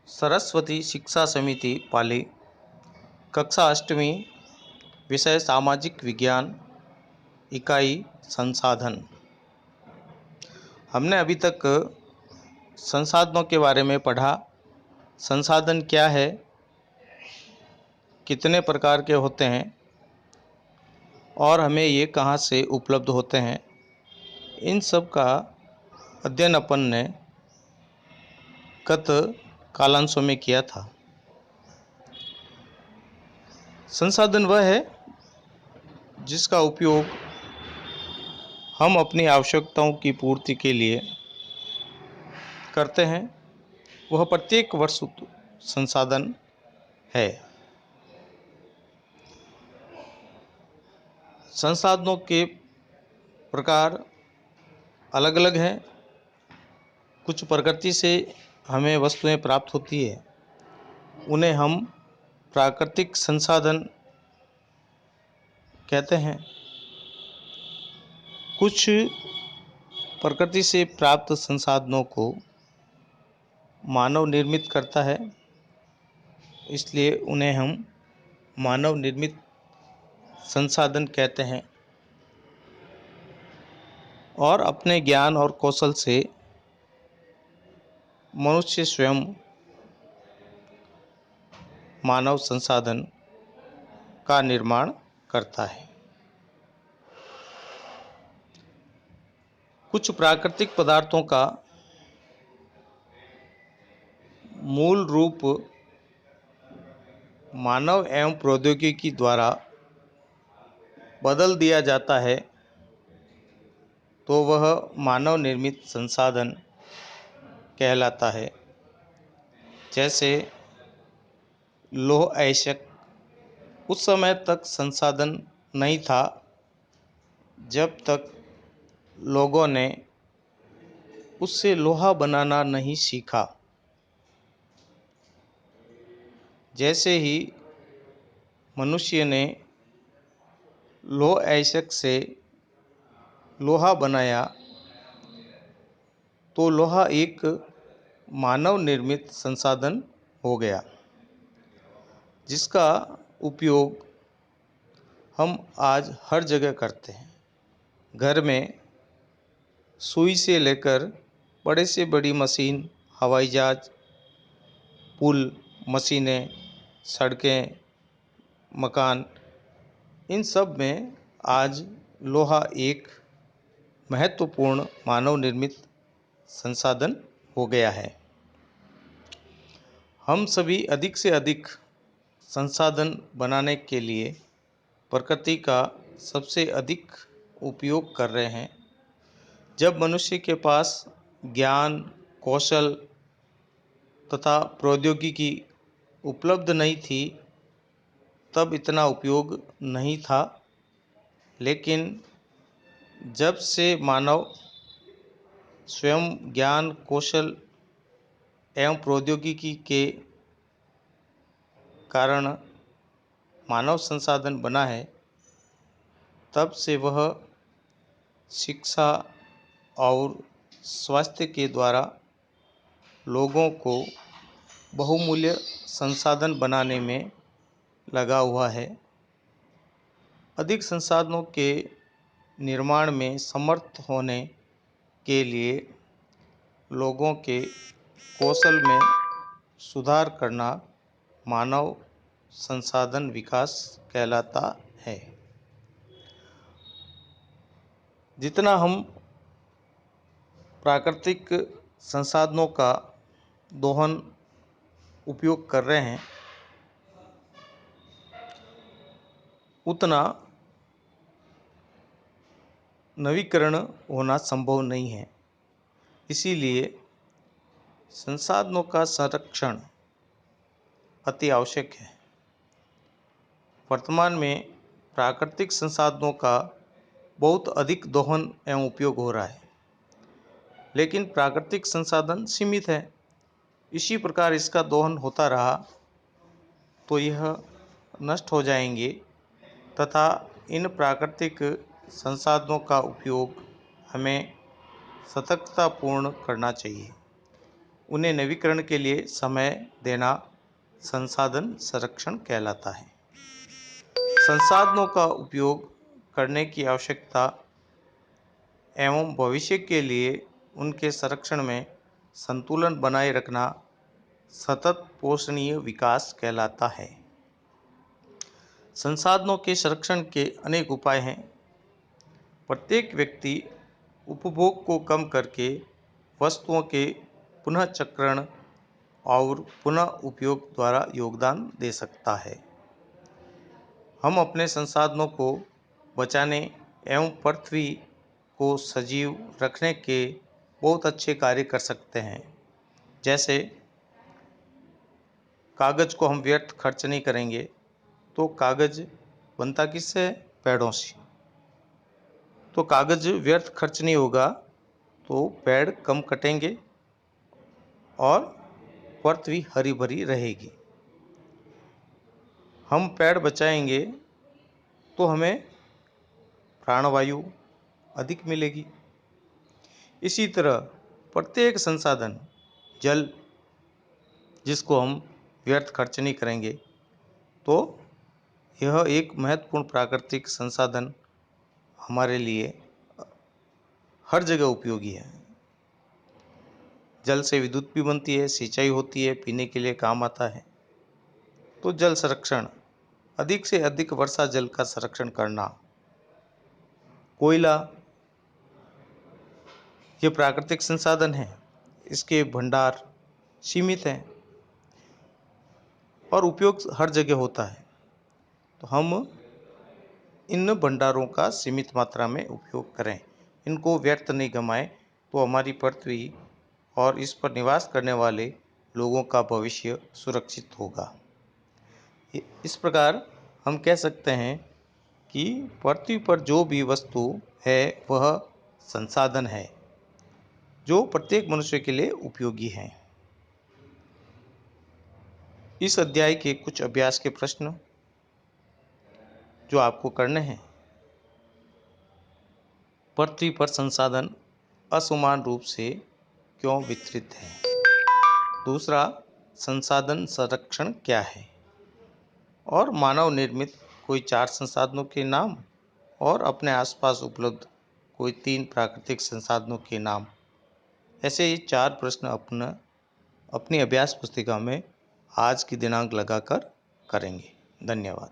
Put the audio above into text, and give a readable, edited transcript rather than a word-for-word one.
सरस्वती शिक्षा समिति पाली कक्षा अष्टमी विषय सामाजिक विज्ञान इकाई संसाधन। हमने अभी तक संसाधनों के बारे में पढ़ा। संसाधन क्या है, कितने प्रकार के होते हैं और हमें ये कहाँ से उपलब्ध होते हैं, इन सब का अध्ययन अपन ने गत कालांशों में किया था। संसाधन वह है जिसका उपयोग हम अपनी आवश्यकताओं की पूर्ति के लिए करते हैं। वह प्रत्येक वस्तु संसाधन है। संसाधनों के प्रकार अलग अलग हैं। कुछ प्रकृति से हमें वस्तुएं प्राप्त होती है, उन्हें हम प्राकृतिक संसाधन कहते हैं। कुछ प्रकृति से प्राप्त संसाधनों को मानव निर्मित करता है, इसलिए उन्हें हम मानव निर्मित संसाधन कहते हैं। और अपने ज्ञान और कौशल से मनुष्य स्वयं मानव संसाधन का निर्माण करता है। कुछ प्राकृतिक पदार्थों का मूल रूप मानव एवं प्रौद्योगिकी द्वारा बदल दिया जाता है तो वह मानव निर्मित संसाधन कहलाता है। जैसे लौह अयस्क उस समय तक संसाधन नहीं था जब तक लोगों ने उससे लोहा बनाना नहीं सीखा। जैसे ही मनुष्य ने लौह अयस्क से लोहा बनाया तो लोहा एक मानव निर्मित संसाधन हो गया, जिसका उपयोग हम आज हर जगह करते हैं। घर में सुई से लेकर बड़े से बड़ी मशीन, हवाई जहाज, पुल, मशीनें, सड़कें, मकान, इन सब में आज लोहा एक महत्वपूर्ण मानव निर्मित संसाधन हो गया है। हम सभी अधिक से अधिक संसाधन बनाने के लिए प्रकृति का सबसे अधिक उपयोग कर रहे हैं। जब मनुष्य के पास ज्ञान, कौशल तथा प्रौद्योगिकी उपलब्ध नहीं थी तब इतना उपयोग नहीं था, लेकिन जब से मानव स्वयं ज्ञान, कौशल एवं प्रौद्योगिकी के कारण मानव संसाधन बना है, तब से वह शिक्षा और स्वास्थ्य के द्वारा लोगों को बहुमूल्य संसाधन बनाने में लगा हुआ है। अधिक संसाधनों के निर्माण में समर्थ होने के लिए लोगों के कौशल में सुधार करना मानव संसाधन विकास कहलाता है। जितना हम प्राकृतिक संसाधनों का दोहन उपयोग कर रहे हैं, उतना नवीकरण होना संभव नहीं है। इसीलिए संसाधनों का संरक्षण अति आवश्यक है। वर्तमान में प्राकृतिक संसाधनों का बहुत अधिक दोहन एवं उपयोग हो रहा है, लेकिन प्राकृतिक संसाधन सीमित है। इसी प्रकार इसका दोहन होता रहा तो यह नष्ट हो जाएंगे तथा इन प्राकृतिक संसाधनों का उपयोग हमें सतर्कतापूर्ण करना चाहिए। उन्हें नवीकरण के लिए समय देना संसाधन संरक्षण कहलाता है। संसाधनों का उपयोग करने की आवश्यकता एवं भविष्य के लिए उनके संरक्षण में संतुलन बनाए रखना सतत पोषणीय विकास कहलाता है। संसाधनों के संरक्षण के अनेक उपाय हैं। प्रत्येक व्यक्ति उपभोग को कम करके वस्तुओं के पुनः चक्रण और पुनः उपयोग द्वारा योगदान दे सकता है। हम अपने संसाधनों को बचाने एवं पृथ्वी को सजीव रखने के बहुत अच्छे कार्य कर सकते हैं। जैसे कागज़ को हम व्यर्थ खर्च नहीं करेंगे, तो कागज़ बनता किससे है? पेड़ों से। तो कागज़ व्यर्थ खर्च नहीं होगा तो पेड़ कम कटेंगे और पृथ्वी हरी भरी रहेगी। हम पेड़ बचाएंगे तो हमें प्राणवायु अधिक मिलेगी। इसी तरह प्रत्येक संसाधन, जल जिसको हम व्यर्थ खर्च नहीं करेंगे, तो यह एक महत्वपूर्ण प्राकृतिक संसाधन हमारे लिए हर जगह उपयोगी है। जल से विद्युत भी बनती है, सिंचाई होती है, पीने के लिए काम आता है। तो जल संरक्षण, अधिक से अधिक वर्षा जल का संरक्षण करना। कोयला ये प्राकृतिक संसाधन है, इसके भंडार सीमित हैं और उपयोग हर जगह होता है। तो हम इन भंडारों का सीमित मात्रा में उपयोग करें, इनको व्यर्थ नहीं गंवाएं, तो हमारी पृथ्वी और इस पर निवास करने वाले लोगों का भविष्य सुरक्षित होगा। इस प्रकार हम कह सकते हैं कि पृथ्वी पर जो भी वस्तु है वह संसाधन है जो प्रत्येक मनुष्य के लिए उपयोगी है। इस अध्याय के कुछ अभ्यास के प्रश्न जो आपको करने हैं। पृथ्वी पर संसाधन असमान रूप से क्यों वितरित हैं? दूसरा, संसाधन संरक्षण क्या है? और मानव निर्मित कोई 4 संसाधनों के नाम और अपने आसपास उपलब्ध कोई 3 प्राकृतिक संसाधनों के नाम। ऐसे ही 4 प्रश्न अपनी अभ्यास पुस्तिका में आज की दिनांक लगाकर करेंगे। धन्यवाद।